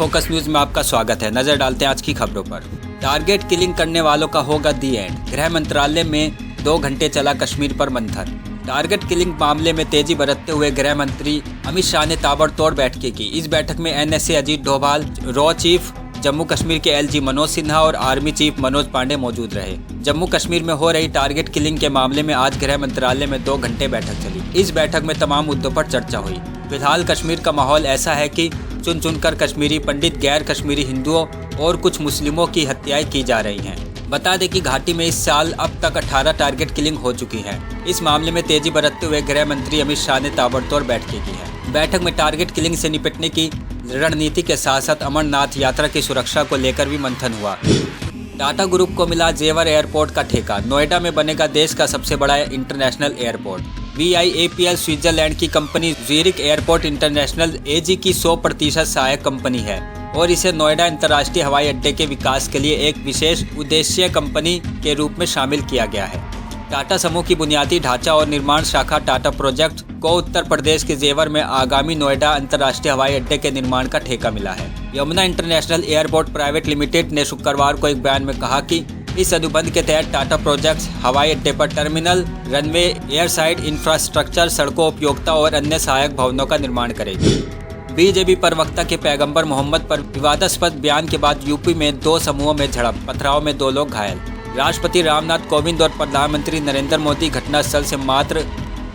Focus news में आपका स्वागत है। नजर डालते हैं आज की खबरों पर। टारगेट किलिंग करने वालों का होगा दी एंड। गृह मंत्रालय में 2 घंटे चला कश्मीर पर मंथन। टारगेट किलिंग मामले में तेजी बरतते हुए गृह मंत्री अमित शाह ने ताबड़तोड़ बैठकें की। इस बैठक में NSA Ajit Doval, raw chief Jammu Kashmir के LG मनोज सिन्हा और आर्मी चीफ मनोज पांडे मौजूद रहे। जम्मू कश्मीर में हो रही टारगेट किलिंग के मामले में आज गृह मंत्रालय में 2 घंटे बैठक चली। इस बैठक में तमाम मुद्दों पर चर्चा हुई। फिलहाल कश्मीर का माहौल ऐसा है कि चुन चुनकर कश्मीरी पंडित, गैर कश्मीरी हिंदुओं और कुछ मुस्लिमों की हत्याएं की जा रही हैं। बता दें कि घाटी में इस साल अब तक 18 टारगेट किलिंग हो चुकी है। इस मामले में तेजी बरतते हुए गृह मंत्री अमित शाह ने ताबड़तोड़ बैठकें की है। बैठक में टारगेट किलिंग से निपटने की रणनीति के साथ साथ अमरनाथ यात्रा की सुरक्षा को लेकर भी मंथन हुआ। टाटा ग्रुप को मिला जेवर एयरपोर्ट का ठेका। नोएडा में बनेगा देश का सबसे बड़ा इंटरनेशनल एयरपोर्ट। VIAPL स्विट्जरलैंड की company Zurich airport international AG की 100% सहायक कंपनी है और इसे नोएडा अंतर्राष्ट्रीय हवाई अड्डे के विकास के लिए एक विशेष उद्देश्य कंपनी के रूप में शामिल किया गया है। टाटा समूह की बुनियादी ढांचा और निर्माण शाखा टाटा प्रोजेक्ट को उत्तर प्रदेश के जेवर में आगामी नोएडा अंतर्राष्ट्रीय हवाई अड्डे के निर्माण का ठेका मिला है। Yamuna international airport private limited ने शुक्रवार को एक बयान में कहा कि इस अनुबंध के तहत टाटा प्रोजेक्ट्स हवाई अड्डे पर terminal, runway, air side infrastructure, सड़कों, उपयोगिता और अन्य सहायक भवनों का निर्माण करेगी। BJP प्रवक्ता के पैगंबर मोहम्मद पर विवादास्पद बयान के बाद यूपी में 2 समूहों में झड़प, पथराव में 2 लोग घायल। राष्ट्रपति रामनाथ कोविंद और प्रधानमंत्री नरेंद्र मोदी घटनास्थल से मात्र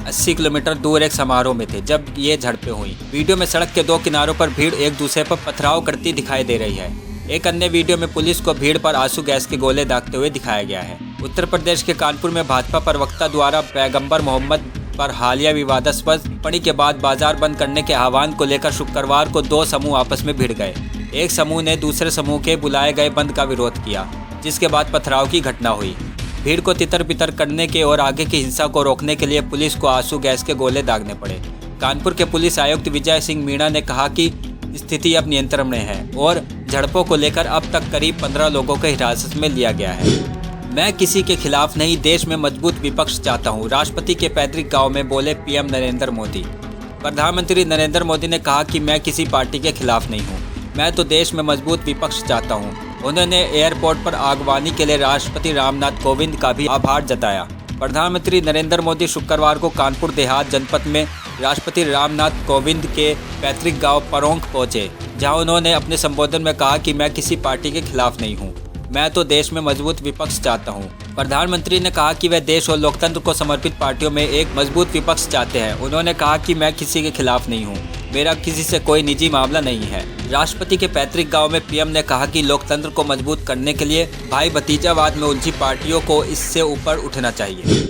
80 किलोमीटर दूर एक समारोह में थे जब ये झड़पें हुई। वीडियो में सड़क के 2 किनारों पर भीड़ एक दूसरे पर पथराव करती दिखाई दे रही है। एक अन्य वीडियो में पुलिस को भीड़ पर आंसू गैस के गोले दागते हुए दिखाया गया है। उत्तर प्रदेश के कानपुर में भाजपा प्रवक्ता द्वारा पैगंबर मोहम्मद पर हालिया विवादास्पद टिप्पणी के बाद बाजार बंद करने के आह्वान को लेकर शुक्रवार को 2 समूह आपस में भिड़ गए। एक समूह ने दूसरे समूह के बुलाए गए बंद का विरोध किया, जिसके बाद पथराव की घटना हुई। भीड़ को तितर बितर करने के और आगे की हिंसा को रोकने के लिए पुलिस को आंसू गैस के गोले दागने पड़े। कानपुर के पुलिस आयुक्त विजय सिंह मीणा ने कहा कि स्थिति अब नियंत्रण में है और झड़पों को लेकर अब तक करीब 15 लोगों को हिरासत में लिया गया है। मैं किसी के खिलाफ नहीं, देश में मजबूत विपक्ष चाहता हूं, राष्ट्रपति के पैतृक गांव में बोले PM नरेंद्र मोदी। प्रधानमंत्री नरेंद्र मोदी ने कहा कि मैं किसी पार्टी के खिलाफ नहीं हूं, मैं तो देश में मजबूत विपक्ष चाहता हूं। उन्होंने एयरपोर्ट पर आगवानी के लिए राष्ट्रपति रामनाथ कोविंद का भी आभार जताया। प्रधानमंत्री नरेंद्र मोदी शुक्रवार को कानपुर देहात जनपद में राष्ट्रपति रामनाथ कोविंद के पैतृक गांव परोंख पहुंचे, जहां उन्होंने अपने संबोधन में कहा कि मैं किसी पार्टी के खिलाफ नहीं हूं, मैं तो देश में मजबूत विपक्ष चाहता हूं। प्रधानमंत्री ने कहा कि वे देश और लोकतंत्र को समर्पित पार्टियों में एक मजबूत विपक्ष चाहते हैं। उन्होंने कहा कि मैं किसी के खिलाफ नहीं हूं, मेरा किसी से कोई निजी मामला नहीं है। राष्ट्रपति के पैतृक गांव में PM ने कहा कि लोकतंत्र को मजबूत करने के लिए भाई भतीजावाद में उलझी पार्टियों को इससे ऊपर उठना चाहिए।